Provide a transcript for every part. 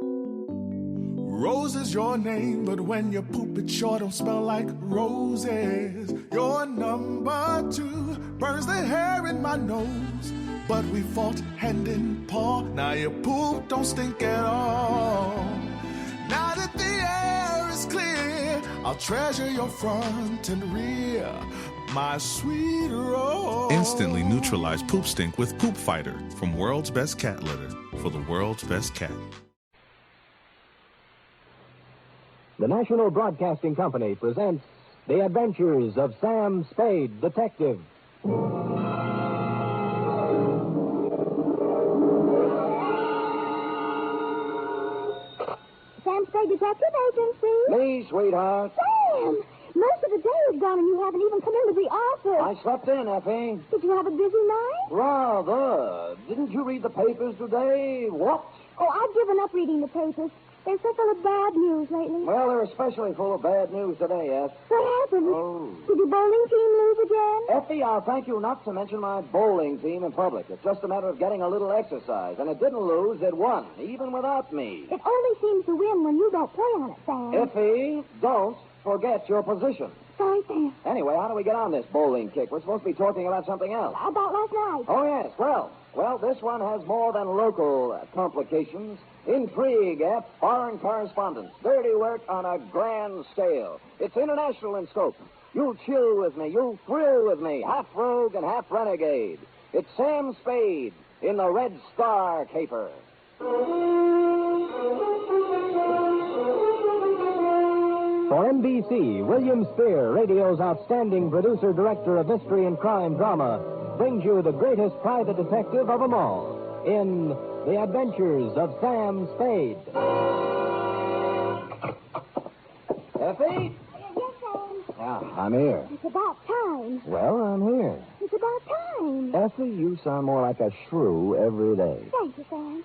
Rose is your name, but when you poop it sure don't smell like roses. You're number 2, burns the hair in my nose. But we fought hand in paw, now your poop don't stink at all. Now that the air is clear, I'll treasure your front and rear, my sweet Rose. Instantly neutralize poop stink with Poop Fighter from World's Best Cat Litter for the world's best cat. The National Broadcasting Company presents The Adventures of Sam Spade, Detective. Sam Spade Detective Agency. Me, sweetheart. Sam! Most of the day is gone and you haven't even come into the office. I slept in, Effie. Did you have a busy night? Rather. Didn't you read the papers today? What? Oh, I've given up reading the papers. They're so full of bad news lately. Well, they're especially full of bad news today, Eff. What happened? Oh. Did your bowling team lose again? Effie, I'll thank you not to mention my bowling team in public. It's just a matter of getting a little exercise. And it didn't lose, it won, even without me. It only seems to win when you don't play on it, Sam. Effie, don't forget your position. Sorry, Sam. Anyway, how do we get on this bowling kick? We're supposed to be talking about something else. About last night. Oh, yes. Well, this one has more than local complications. Intrigue, foreign correspondence, dirty work on a grand scale. It's international in scope. You'll chill with me, you'll thrill with me, half rogue and half renegade. It's Sam Spade in the Red Star caper. For NBC, William Spear, radio's outstanding producer-director of mystery and crime drama, brings you the greatest private detective of them all in The Adventures of Sam Spade. Effie? Yes, Sam. Yeah, I'm here. It's about time. Well, I'm here. It's about time. Effie, you sound more like a shrew every day. Thank you, Sam.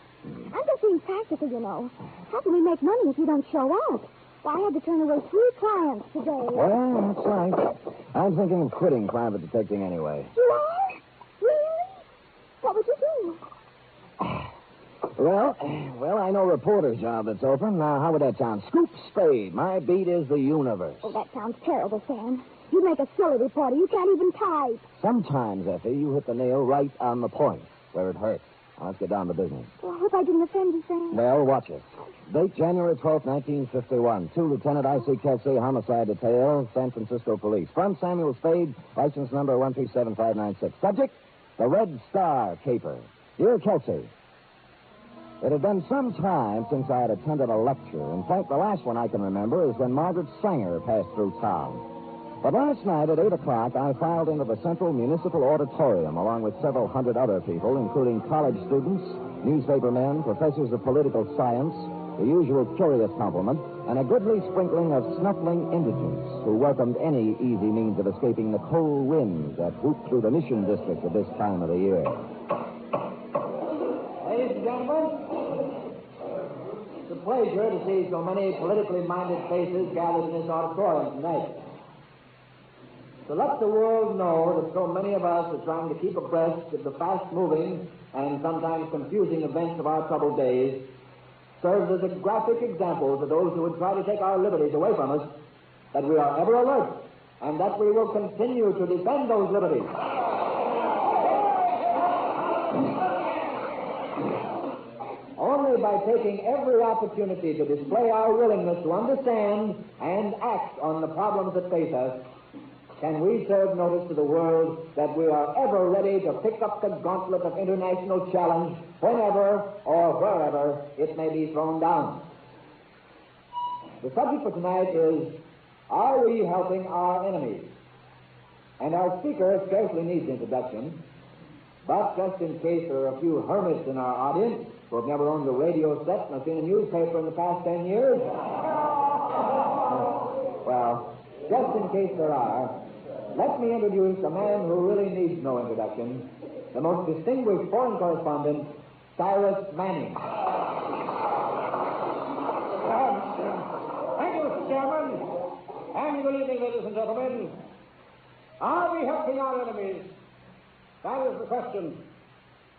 I'm just being practical, you know. How can we make money if you don't show up? Well, I had to turn away 3 clients today. Well, that's right. I'm thinking of quitting private detecting anyway. You are? Really? What would you do? Well, I know a reporter job that's open. Now, how would that sound? Scoop Spade. My beat is the universe. Oh, that sounds terrible, Sam. You make a silly reporter. You can't even type. Sometimes, Effie, you hit the nail right on the point, where it hurts. Now, let's get down to business. Well, I hope I didn't offend you, Sam. Well, watch it. Date January 12th, 1951. To Lieutenant I.C. Kelsey, Homicide Detail, San Francisco Police. From Samuel Spade, license number 137596. Subject, the Red Star caper. Dear Kelsey, it had been some time since I had attended a lecture. In fact, the last one I can remember is when Margaret Sanger passed through town. But last night at 8 o'clock, I filed into the Central Municipal Auditorium along with several hundred other people, including college students, newspaper men, professors of political science, the usual curious complement, and a goodly sprinkling of snuffling indigents who welcomed any easy means of escaping the cold winds that whoop through the Mission District at this time of the year. Ladies and gentlemen, it's a pleasure to see so many politically minded faces gathered in this auditorium tonight. To let the world know that so many of us are trying to keep abreast of the fast-moving and sometimes confusing events of our troubled days serves as a graphic example to those who would try to take our liberties away from us, that we are ever alert and that we will continue to defend those liberties. Only by taking every opportunity to display our willingness to understand and act on the problems that face us can we serve notice to the world that we are ever ready to pick up the gauntlet of international challenge whenever or wherever it may be thrown down. The subject for tonight is, are we helping our enemies? And our speaker scarcely needs introduction, but just in case there are a few hermits in our audience who have never owned a radio set and have seen a newspaper in the past 10 years, well, just in case there are, let me introduce a man who really needs no introduction, the most distinguished foreign correspondent, Cyrus Manning. Thank you, Mr. Chairman. And good evening, ladies and gentlemen. Are we helping our enemies? That is the question.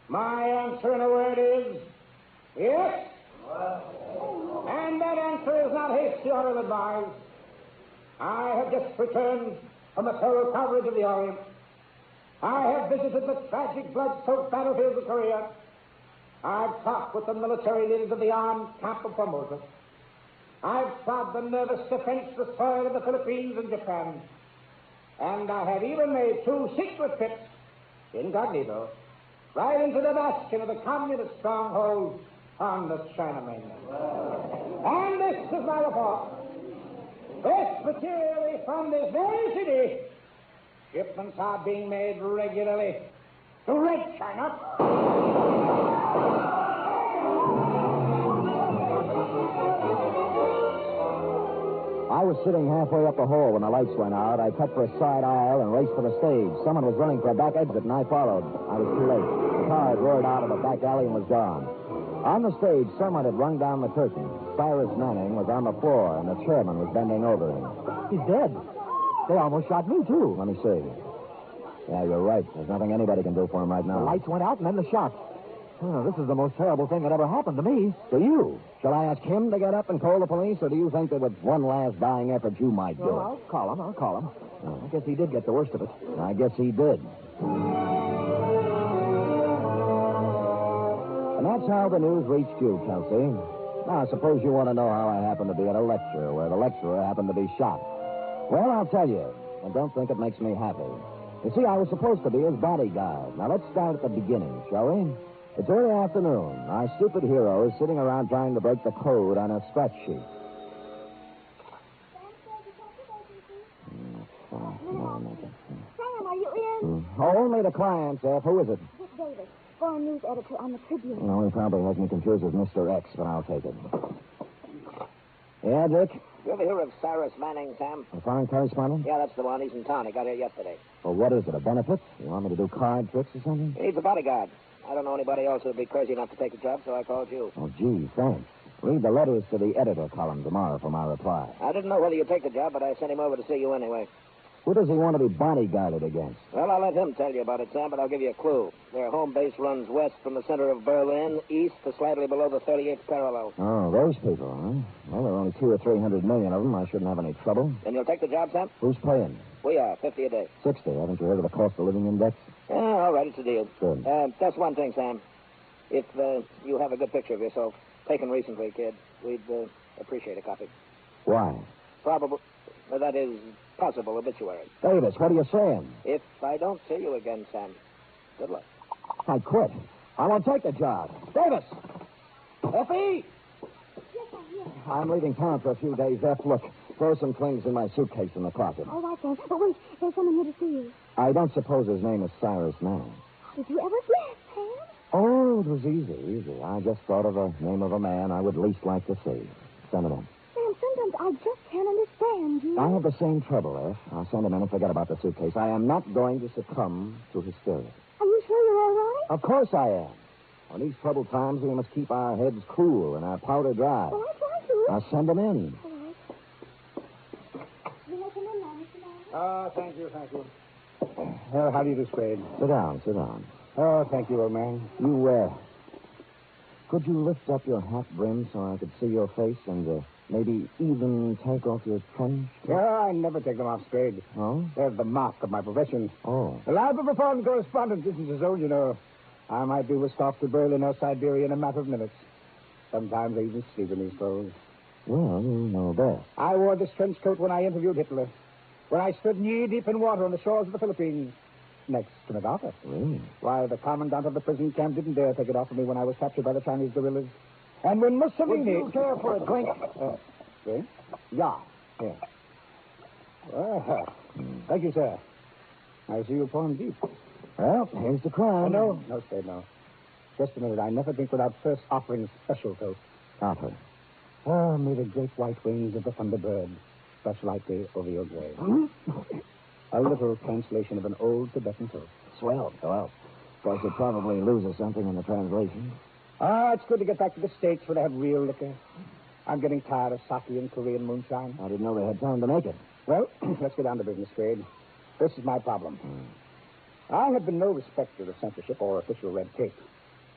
My answer in a word is yes. answer is not hasty or ill-advised. I have just returned from the thorough coverage of the Orient. I have visited the tragic, blood-soaked battlefields of Korea. I've talked with the military leaders of the armed camp of Formosa. I've trod the nervous, defenseless soil of the Philippines and Japan. And I have even made 2 secret trips, incognito, right into the bastion of the communist stronghold on the China mainland. And this is my report. This materially from this very city, shipments are being made regularly to Red China. I was sitting halfway up the hall when the lights went out. I cut for a side aisle and raced for the stage. Someone was running for a back exit, and I followed. I was too late. The car had roared out of a back alley and was gone. On the stage, someone had rung down the curtain. Cyrus Manning was on the floor, and the chairman was bending over him. He's dead. They almost shot me, too. Let me see. Yeah, you're right. There's nothing anybody can do for him right now. The lights went out, and then the shot. Oh, this is the most terrible thing that ever happened to me. To you? Shall I ask him to get up and call the police, or do you think that with one last dying effort you might do it? I'll call him. Oh, I guess he did get the worst of it. I guess he did. And that's how the news reached you, Kelsey. Now, I suppose you want to know how I happened to be at a lecture where the lecturer happened to be shot. Well, I'll tell you, and don't think it makes me happy. You see, I was supposed to be his bodyguard. Now, let's start at the beginning, shall we? It's early afternoon. Our stupid hero is sitting around trying to break the code on a scratch sheet. Sam, are you in? Only the clients, F. Who is it? Dick Davis, foreign news editor on the Tribune. Well, he probably has me confused with Mr. X, but I'll take it. Yeah, Dick? You ever hear of Cyrus Manning, Sam? A foreign correspondent? Yeah, that's the one. He's in town. He got here yesterday. Well, what is it, a benefit? You want me to do card tricks or something? He needs a bodyguard. I don't know anybody else who'd be crazy enough to take the job, so I called you. Oh, gee, thanks. Read the letters to the editor column tomorrow for my reply. I didn't know whether you'd take the job, but I sent him over to see you anyway. Who does he want to be bodyguarded against? Well, I'll let him tell you about it, Sam, but I'll give you a clue. Their home base runs west from the center of Berlin, east to slightly below the 38th parallel. Oh, those people, huh? Well, there are only 200 or 300 million of them. I shouldn't have any trouble. Then you'll take the job, Sam? Who's paying? We are, 50 a day. 60. Haven't you heard of the cost of living index? Yeah, all right, it's a deal. Good. Just one thing, Sam. If you have a good picture of yourself, taken recently, kid, we'd appreciate a copy. Why? Probable, that is, possible obituary. Davis, what are you saying? If I don't see you again, Sam, good luck. I quit. I won't take the job. Davis! Effie! Yes, I'm here. I'm leaving town for a few days, F. Look, throw some things in my suitcase in the closet. All right, then. But wait, there's someone here to see you. I don't suppose his name is Cyrus Manning. Did you ever guess, Sam? Oh, it was easy. I just thought of the name of a man I would least like to see. Send him in. Sam, sometimes I just can't understand you. I have the same trouble, F. I'll send him in and forget about the suitcase. I am not going to succumb to hysteria. Are you sure you're all right? Of course I am. On these troubled times, we must keep our heads cool and our powder dry. Well, I try to. I'll send him in. All right. You may come in now, Mr. Manning. Thank you. Well, how do you do, Spade? Sit down. Oh, thank you, old man. Could you lift up your hat brim so I could see your face and maybe even take off your trench? Yeah, I never take them off, Spade. Oh? They're the mark of my profession. Oh. The life of a foreign correspondent isn't his own, you know. I might be whisked off to Berlin or Siberia in a matter of minutes. Sometimes I even sleep in these clothes. Well, you know best. I wore this trench coat when I interviewed Hitler. When I stood knee-deep in water on the shores of the Philippines. Next to MacArthur. Really? Why, the commandant of the prison camp didn't dare take it off of me when I was captured by the Chinese guerrillas. And when Mussolini... Would you care for a drink? Drink? Yeah. Well, thank you, sir. I see you pouring deep. Well, here's the crime. No, Spade, no. Just a minute. I never drink without first offering special toast. Offer. Oh, may the great white wings of the thunderbird brush lightly over your grave. A little translation of an old Tibetan toast. Swell. Well, of course, it probably loses something in the translation. It's good to get back to the States where they have real liquor. I'm getting tired of sake and Korean moonshine. I didn't know they had time to make it. Well, let's get down to business, Spade. This is my problem. I have been no respecter of censorship or official red tape.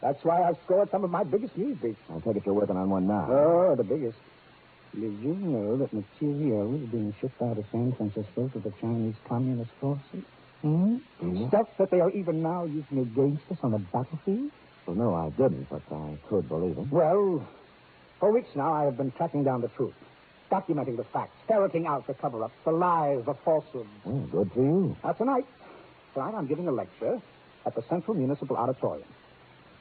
That's why I've scored some of my biggest news beats. I take it you're working on one now. Oh, the biggest. Did you know that material is being shipped out of San Francisco to the Chinese Communist forces? Stuff that they are even now using against us on the battlefield? Well, no, I didn't, but I could believe it. Well, for weeks now I have been tracking down the truth, documenting the facts, ferreting out the cover-ups, the lies, the falsehoods. Well, good for you. Tonight I'm giving a lecture at the Central Municipal Auditorium.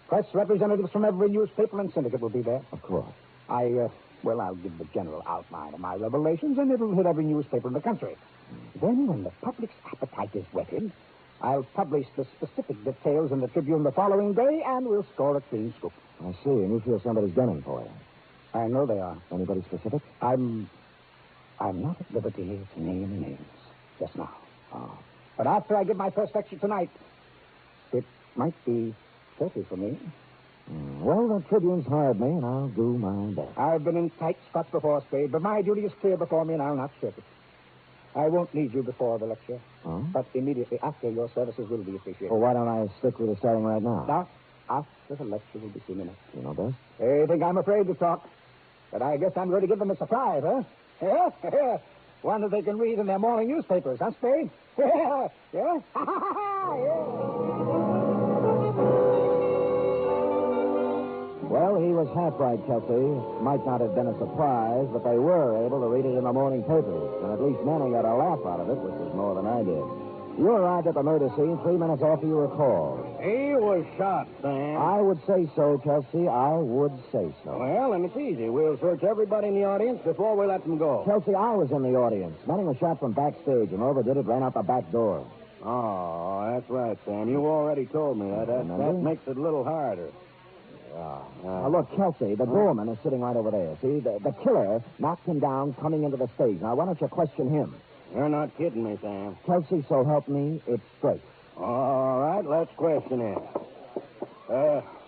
Press representatives from every newspaper and syndicate will be there. Of course. I'll give the general outline of my revelations, and it'll hit every newspaper in the country. Then, when the public's appetite is whetted, I'll publish the specific details in the Tribune the following day, and we'll score a clean scoop. I see, and you feel somebody's gunning for you. I know they are. Anybody specific? I'm not at liberty to name names just now. Oh. But after I give my first lecture tonight, it might be 30 for me. Well, the Tribune's hired me, and I'll do my best. I've been in tight spots before, Spade, but my duty is clear before me, and I'll not shirk it. I won't need you before the lecture, but immediately after, your services will be appreciated. Well, why don't I stick with the starting right now? Now, after the lecture will be 2 minutes. You know best? They think I'm afraid to talk, but I guess I'm going to give them a surprise, huh? Yeah? One that they can read in their morning newspapers, huh, Spade? Yeah? Yeah? Well, he was half right, Kelsey. Might not have been a surprise, but they were able to read it in the morning papers. And at least Manning got a laugh out of it, which is more than I did. You arrived at the murder scene 3 minutes after you were called. He was shot, Sam. I would say so, Kelsey. I would say so. Well, then it's easy. We'll search everybody in the audience before we let them go. Kelsey, I was in the audience. Manning was shot from backstage, and whoever did it ran out the back door. Oh, that's right, Sam. You already told me that. That makes it a little harder. Now, look, Kelsey, the doorman is sitting right over there. See, the killer knocked him down coming into the stage. Now, why don't you question him? You're not kidding me, Sam. Kelsey, so help me, it's straight. All right, let's question him.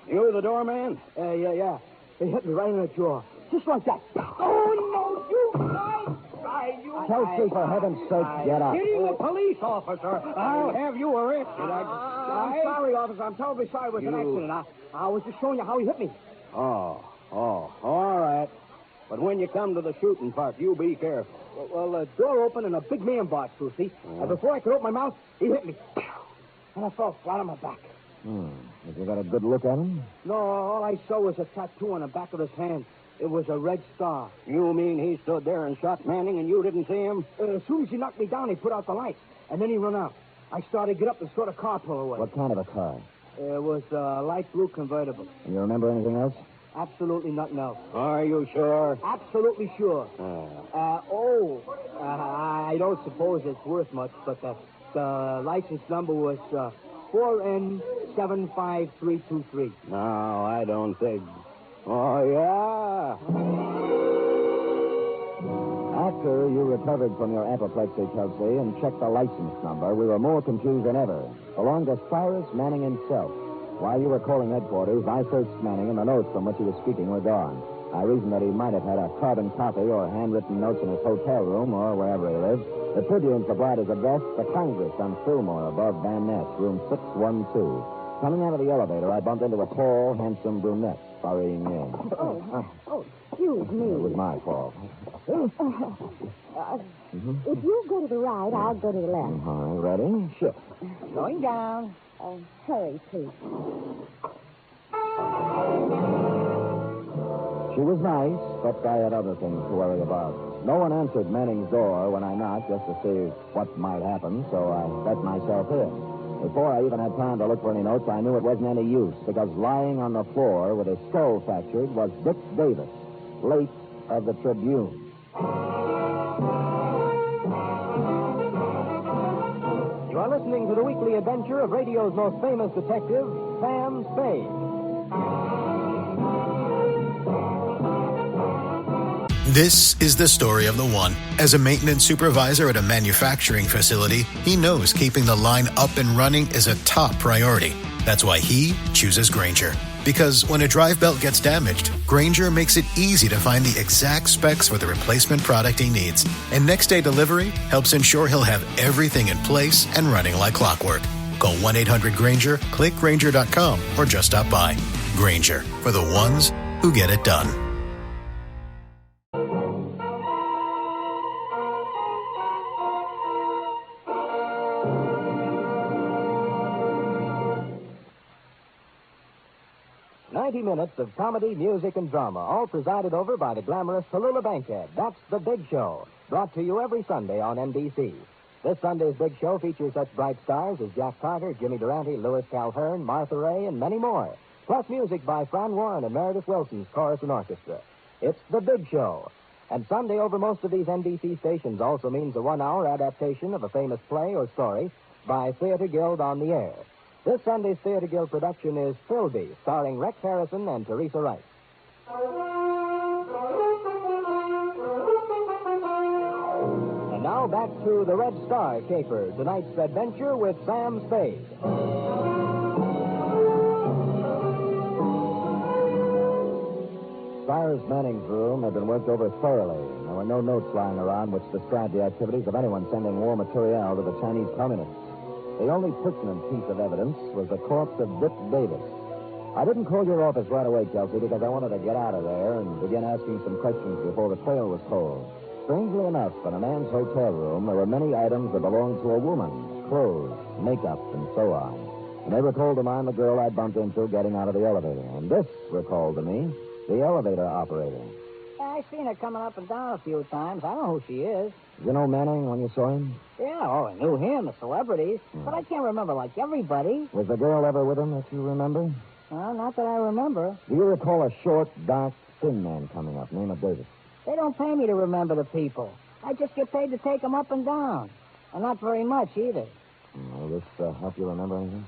You the doorman? Yeah. They hit me right in the jaw. Just like that. Oh, no, you guys! Kelsey, for heaven's sake, get up. Getting a police officer. I'll have you arrested. I'm sorry, officer. I'm terribly sorry it was an accident. I was just showing you how he hit me. Oh, all right. But when you come to the shooting part, you be careful. Well, the door opened and a big man barked through, see? And before I could open my mouth, he hit me. And I fell flat on my back. Have you got a good look at him? No, all I saw was a tattoo on the back of his hand. It was a red star. You mean he stood there and shot Manning and you didn't see him? As soon as he knocked me down, he put out the lights. And then he run out. I started to get up and saw the car pull away. What kind of a car? It was a light blue convertible. And you remember anything else? Absolutely nothing else. Are you sure? Absolutely sure. I don't suppose it's worth much, but the license number was 4N75323. No, I don't think. Oh, yeah? After you recovered from your apoplexy, Kelsey, and checked the license number, we were more confused than ever. Belonged to Cyrus Manning himself. While you were calling headquarters, I searched Manning, and the notes from which he was speaking were gone. I reasoned that he might have had a carbon copy or handwritten notes in his hotel room or wherever he lived. The Tribune supplied his address, the Congress on Fillmore, above Van Ness, room 612. Coming out of the elevator, I bumped into a tall, handsome brunette hurrying in. Excuse me. It was my fault. If you go to the right, I'll go to the left. All right, ready? Shift. Going down. Hurry, please. She was nice, but I had other things to worry about. No one answered Manning's door when I knocked just to see what might happen, so I let myself in. Before I even had time to look for any notes, I knew it wasn't any use, because lying on the floor with his skull fractured was Dick Davis, late of the Tribune. You are listening to the weekly adventure of radio's most famous detective, Sam Spade. This is the story of the one. As a maintenance supervisor at a manufacturing facility, he knows keeping the line up and running is a top priority. That's why he chooses Grainger. Because when a drive belt gets damaged, Grainger makes it easy to find the exact specs for the replacement product he needs. And next-day delivery helps ensure he'll have everything in place and running like clockwork. Call 1-800-GRAINGER, click Grainger.com, or just stop by. Grainger, for the ones who get it done. 90 minutes of comedy, music, and drama, all presided over by the glamorous Tallulah Bankhead. That's The Big Show, brought to you every Sunday on NBC. This Sunday's Big Show features such bright stars as Jack Carter, Jimmy Durante, Louis Calhern, Martha Ray, and many more. Plus music by Fran Warren and Meredith Wilson's chorus and orchestra. It's The Big Show. And Sunday over most of these NBC stations also means a one-hour adaptation of a famous play or story by Theater Guild on the Air. This Sunday's Theater Guild production is Philby, starring Rex Harrison and Teresa Wright. And now back to the Red Star caper, tonight's adventure with Sam Spade. Cyrus Manning's room had been worked over thoroughly. There were no notes lying around which described the activities of anyone sending war material to the Chinese communists. The only pertinent piece of evidence was the corpse of Dick Davis. I didn't call your office right away, Kelsey, because I wanted to get out of there and begin asking some questions before the trail was cold. Strangely enough, in a man's hotel room, there were many items that belonged to a woman. Clothes, makeup, and so on. And they recalled to mind the girl I'd bumped into getting out of the elevator. And this recalled to me the elevator operator. I seen her coming up and down a few times. I know who she is. You know Manning when you saw him? Yeah, I knew him, the celebrities. But I can't remember like everybody. Was the girl ever with him that you remember? Not that I remember. Do you recall a short, dark, thin man coming up, name of Davis? They don't pay me to remember the people. I just get paid to take them up and down. And not very much either. Will this help you remember anything?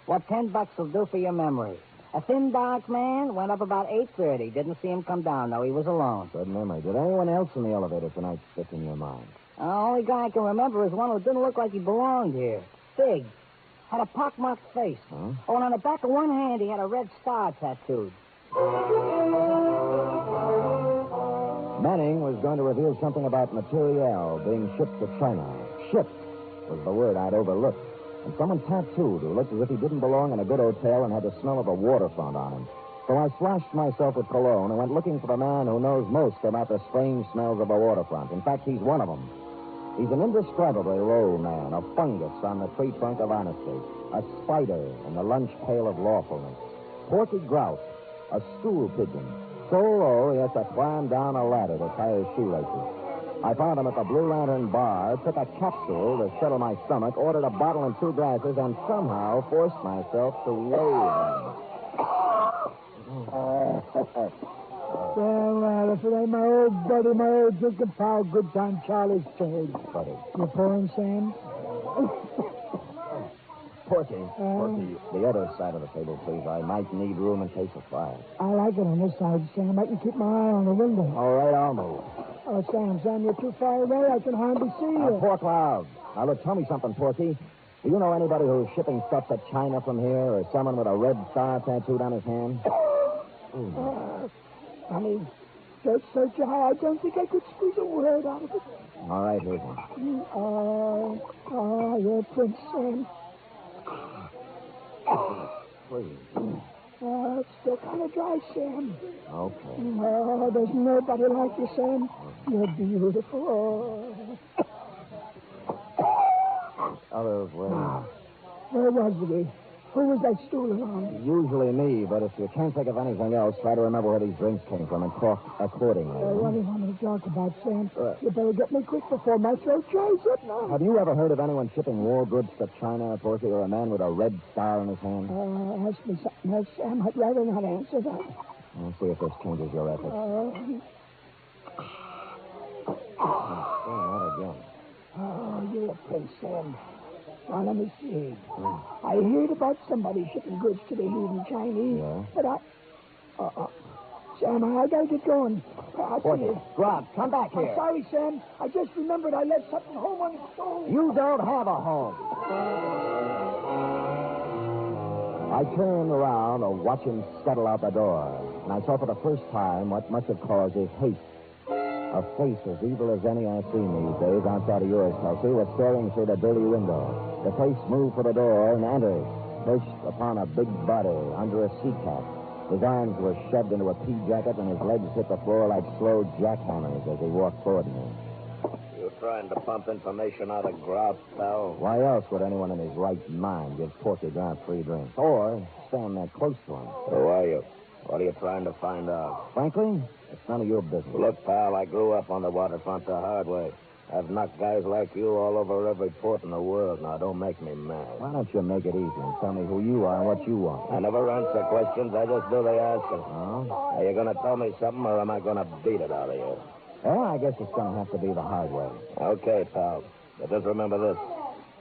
What $10 will do for your memory. A thin, dark man went up about 8:30. Didn't see him come down, though. He was alone. Good memory. Did anyone else in the elevator tonight stick in your mind? The only guy I can remember is one who didn't look like he belonged here. Big. Had a pockmarked face. Huh? Oh, and on the back of one hand, he had a red star tattooed. Manning was going to reveal something about materiel being shipped to China. Shipped was the word I'd overlooked. And someone tattooed who looked as if he didn't belong in a good hotel and had the smell of a waterfront on him. So I slashed myself with cologne and went looking for the man who knows most about the strange smells of a waterfront. In fact, he's one of them. He's an indescribably low man, a fungus on the tree trunk of honesty, a spider in the lunch pail of lawfulness, porky grouse, a stool pigeon, so low he has to climb down a ladder to tie his shoelaces. I found him at the Blue Lantern bar, took a capsule to settle my stomach, ordered a bottle and 2 glasses, and somehow forced myself to wave him. Well, if it ain't my old buddy, my old drinking pal, good time Charlie's trade. Buddy. You pouring, Sam? Porky, the other side of the table, please. I might need room in case of fire. I like it on this side, Sam. I can keep my eye on the window. All right, I'll move. Oh, Sam, you're too far away. I can hardly see you. Pork loud. Now, look, tell me something, Porky. Do you know anybody who's shipping stuff to China from here, or someone with a red star tattooed on his hand? Honey, search your heart. I don't think I could squeeze a word out of it. All right, here's one. You're Prince Sam. Please. It's still kind of dry, Sam. Okay. Oh, there's nobody like you, Sam. You're beautiful. Others, well... Where was we? Who was that stool around? Usually me, but if you can't think of anything else, try to remember where these drinks came from and talk accordingly. What do you want me to talk about, Sam? You better get me quick before my throat dries up now. Have you ever heard of anyone shipping war goods to China, Porky, or a man with a red star in his hand? Ask me something else, Sam. I'd rather not answer that. I'll see if this changes your efforts. What again? Oh, you're a Prince, Sam. Now, let me see. I heard about somebody shipping goods to the heathen Chinese. Yeah? But Sam, I gotta get going. I'll see you. Rod, come back here. I'm sorry, Sam. I just remembered I left something home on the stove. You don't have a home. I turned around to watch him scuttle out the door, and I saw for the first time what must have caused his hate. A face as evil as any I've seen these days outside of yours, Kelsey, was staring through the dirty window. The face moved for the door and entered, pushed upon a big body under a sea cap. His arms were shoved into a pea jacket, and his legs hit the floor like slow jackhammers as he walked toward me. You trying to pump information out of Grout, pal? Why else would anyone in his right mind give Porky Grout free drinks? Or stand that close to him? Who are you? What are you trying to find out? Frankly, it's none of your business. Look, pal, I grew up on the waterfront the hard way. I've knocked guys like you all over every port in the world. Now, don't make me mad. Why don't you make it easy and tell me who you are and what you want? I never answer questions. I just do the asking. Oh? Are you going to tell me something, or am I going to beat it out of you? Well, I guess it's going to have to be the hard way. Okay, pal. But just remember this.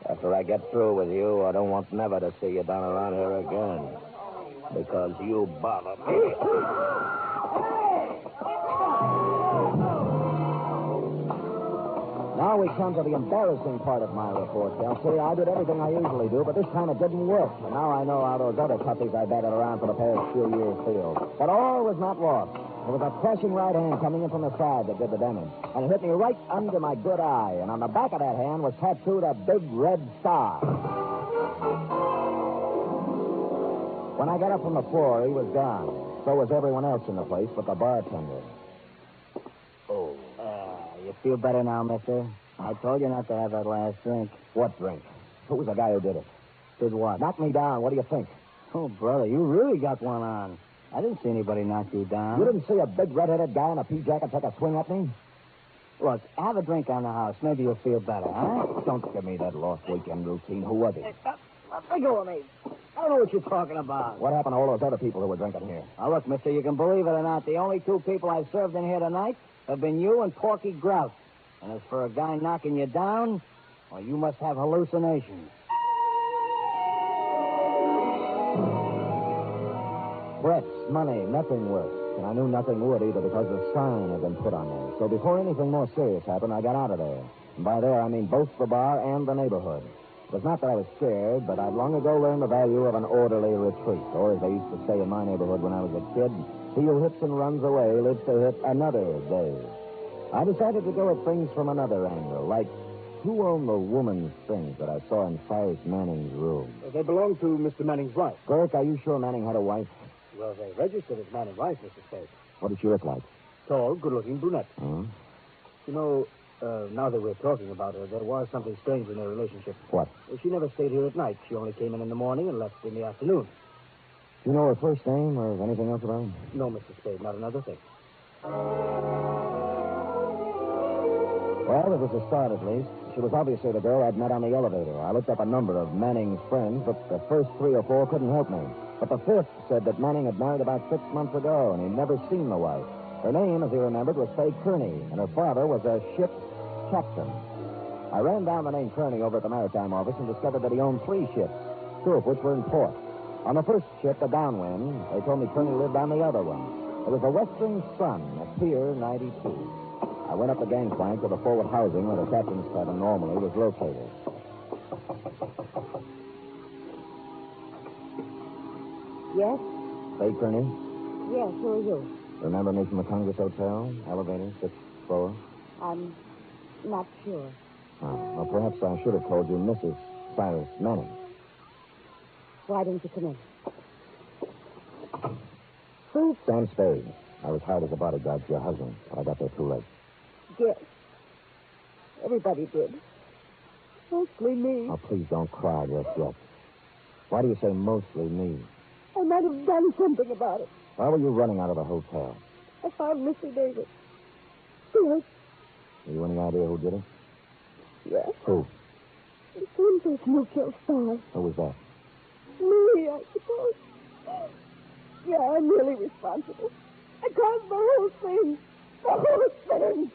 After I get through with you, I don't want never to see you down around here again. Because you bother me. Now we come to the embarrassing part of my report, Kelsey. I did everything I usually do, but this time it didn't work. And now I know how those other puppies I batted around for the past few years feel. But all was not lost. It was a crashing right hand coming in from the side that did the damage. And it hit me right under my good eye. And on the back of that hand was tattooed a big red star. When I got up from the floor, he was gone. So was everyone else in the place but the bartender. Oh. You feel better now, mister? I told you not to have that last drink. What drink? Who was the guy who did it? Did what? Knocked me down. What do you think? Oh, brother, you really got one on. I didn't see anybody knock you down. You didn't see a big red-headed guy in a pea jacket take a swing at me? Look, have a drink on the house. Maybe you'll feel better, huh? Don't give me that lost weekend routine. Who was he? Let go of me. I don't know what you're talking about. What happened to all those other people who were drinking here? Now, look, mister, you can believe it or not, the only two people I've served in here tonight have been you and Porky Grout. And as for a guy knocking you down, well, you must have hallucinations. Threats, money, nothing worked. And I knew nothing would either because the sign had been put on them. So before anything more serious happened, I got out of there. And by there, I mean both the bar and the neighborhood. It was not that I was scared, but I'd long ago learned the value of an orderly retreat. Or as they used to say in my neighborhood when I was a kid, he who hits and runs away lives to hit another day. I decided to go at things from another angle, like who owned the woman's things that I saw in Cyrus Manning's room? They belong to Mr. Manning's wife. Burke, are you sure Manning had a wife? Well, they registered as man and wife, Mr. Spade. What did she look like? Tall, good-looking brunette. Huh? You know, now that we're talking about her, there was something strange in their relationship. What? She never stayed here at night. She only came in the morning and left in the afternoon. Do you know her first name or anything else about her? No, Mr. Spade, not another thing. Well, it was a start, at least. She was obviously the girl I'd met on the elevator. I looked up a number of Manning's friends, but the first 3 or 4 couldn't help me. But the fifth said that Manning had married about 6 months ago, and he'd never seen the wife. Her name, as he remembered, was Faye Kearney, and her father was a ship's captain. I ran down the name Kearney over at the maritime office and discovered that he owned 3 ships, 2 of which were in port. On the first ship, the Downwind, they told me Kearney lived on the other one. It was the Western Sun at Pier 92. I went up the gangplank to the forward housing where the captain's cabin normally was located. Yes? Faye Kearney, Yes, who are you? remember me from the Congress Hotel? Elevator, 6th floor? I'm not sure. Well, perhaps I should have told you Mrs. Cyrus Manning. Why didn't you come in? Who? Sam Spade. I was hired as a bodyguard for your husband, but I got there too late. Yes. Everybody did. Mostly me. Oh, please don't cry just yet. Why do you say mostly me? I might have done something about it. Why were you running out of the hotel? I found Mr. Davis. Yes. Have you any idea who did it? Yes. Who? The same person who killed Star. Who was that? Me, I suppose. Yeah, I'm really responsible. I caused the whole thing. The whole thing.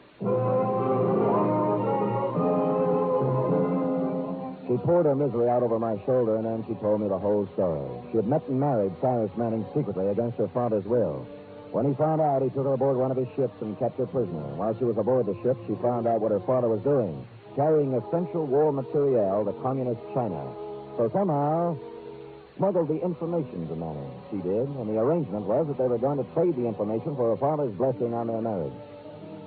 She poured her misery out over my shoulder, and then she told me the whole story. She had met and married Cyrus Manning secretly against her father's will. When he found out, he took her aboard one of his ships and kept her prisoner. While she was aboard the ship, she found out what her father was doing, carrying essential war materiel to communist China. So somehow, smuggled the information to Manning. She did, and the arrangement was that they were going to trade the information for her father's blessing on their marriage.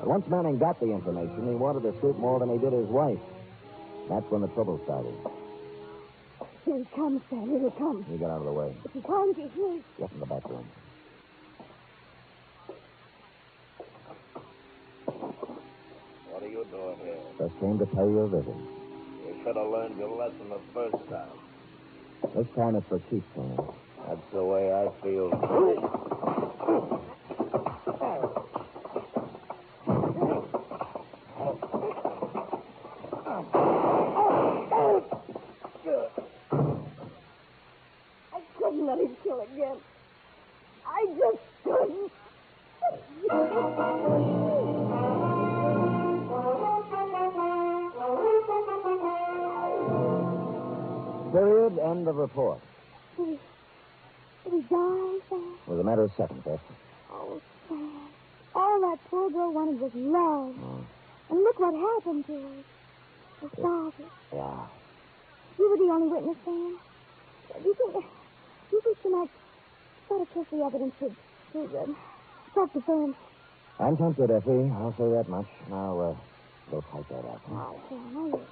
But once Manning got the information, he wanted to scoop more than he did his wife. That's when the trouble started. Here he comes, Sam. Here he comes. You get out of the way. If he finds you here. Get in the back room. What are you doing here? Just came to pay you a visit. You should have learned your lesson the first time. This time it's for keeps, Tony. That's the way I feel. I couldn't let him kill again. I just couldn't. Period. End of report. Did he die, Sam? It was a matter of seconds, Beth. Oh, Sam. All that poor girl wanted was love. And look what happened to her. The father. Yeah. You were the only witness, Sam. Do you think you might try to push the evidence to self-defense? I'm tempted, Effie. I'll say that much. Now, go type that up. Oh, Sam, I will.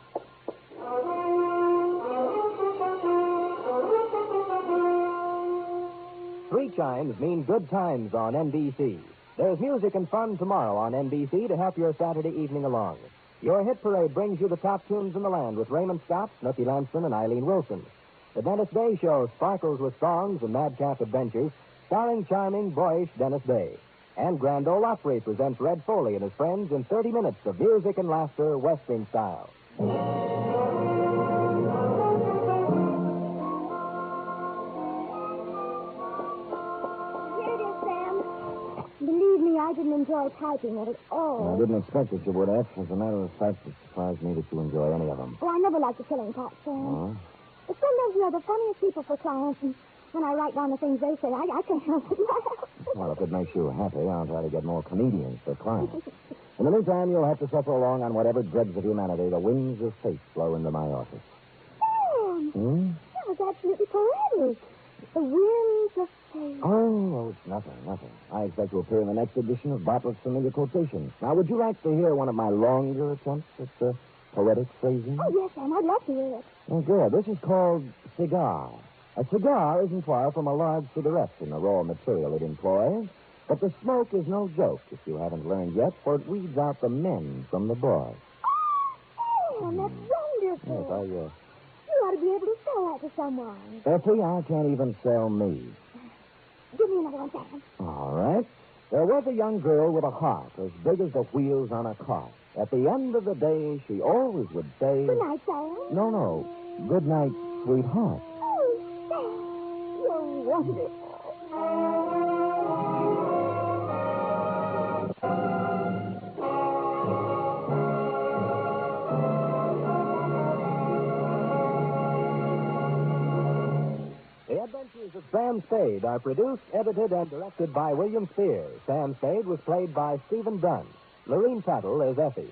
Three chimes mean good times on NBC. There's music and fun tomorrow on NBC to help your Saturday evening along. Your hit parade brings you the top tunes in the land with Raymond Scott, Snooky Lampson, and Eileen Wilson. The Dennis Day Show sparkles with songs and madcap adventures, starring charming, boyish Dennis Day. And Grand Ole Opry presents Red Foley and his friends in 30 minutes of music and laughter, Western style. Here it is, Sam. Believe me, I didn't enjoy typing it at all. I didn't expect that you would, F. As a matter of fact, it surprised me that you enjoy any of them. Oh, I never liked the killing part, Sam. But sometimes you are the funniest people for clients, and when I write down the things they say, I can't help but laugh. Well, if it makes you happy, I'll try to get more comedians for clients. In the meantime, you'll have to suffer along on whatever dregs of humanity the winds of fate blow into my office. Sam! That was absolutely poetic. The winds of fate. Oh, it's nothing. I expect to appear in the next edition of Bartlett's Familiar Quotations. Now, would you like to hear one of my longer attempts at poetic phrasing? Oh, yes, Sam, I'd love to hear it. Oh, good. This is called cigar. A cigar isn't far from a large cigarette in the raw material it employs, but the smoke is no joke, if you haven't learned yet, for it weeds out the men from the boys. Oh, Sam, that's wonderful. Yes, You ought to be able to sell that to someone. Effie, I can't even sell me. Give me another one, Sam. All right. There was a young girl with a heart as big as the wheels on a cart. At the end of the day, she always would say... Good night, Sam. No. Good night, sweetheart. Oh, Sam, you're wonderful. The Adventures of Sam Spade are produced, edited, and directed by William Spear. Sam Spade was played by Stephen Dunne. Lurene Tuttle is Effie.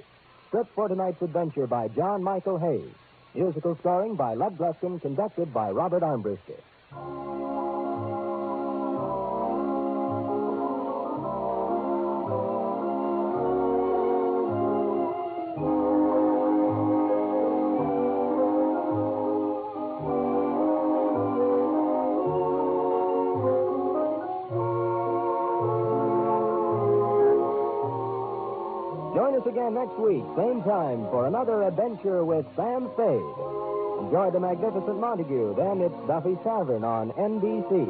Script for tonight's adventure by John Michael Hayes. Musical scoring by Lud Gluskin, conducted by Robert Armbruster. Join us again next week, same time, for another adventure with Sam Spade. Enjoy the magnificent Montague. Then it's Duffy's Tavern on NBC.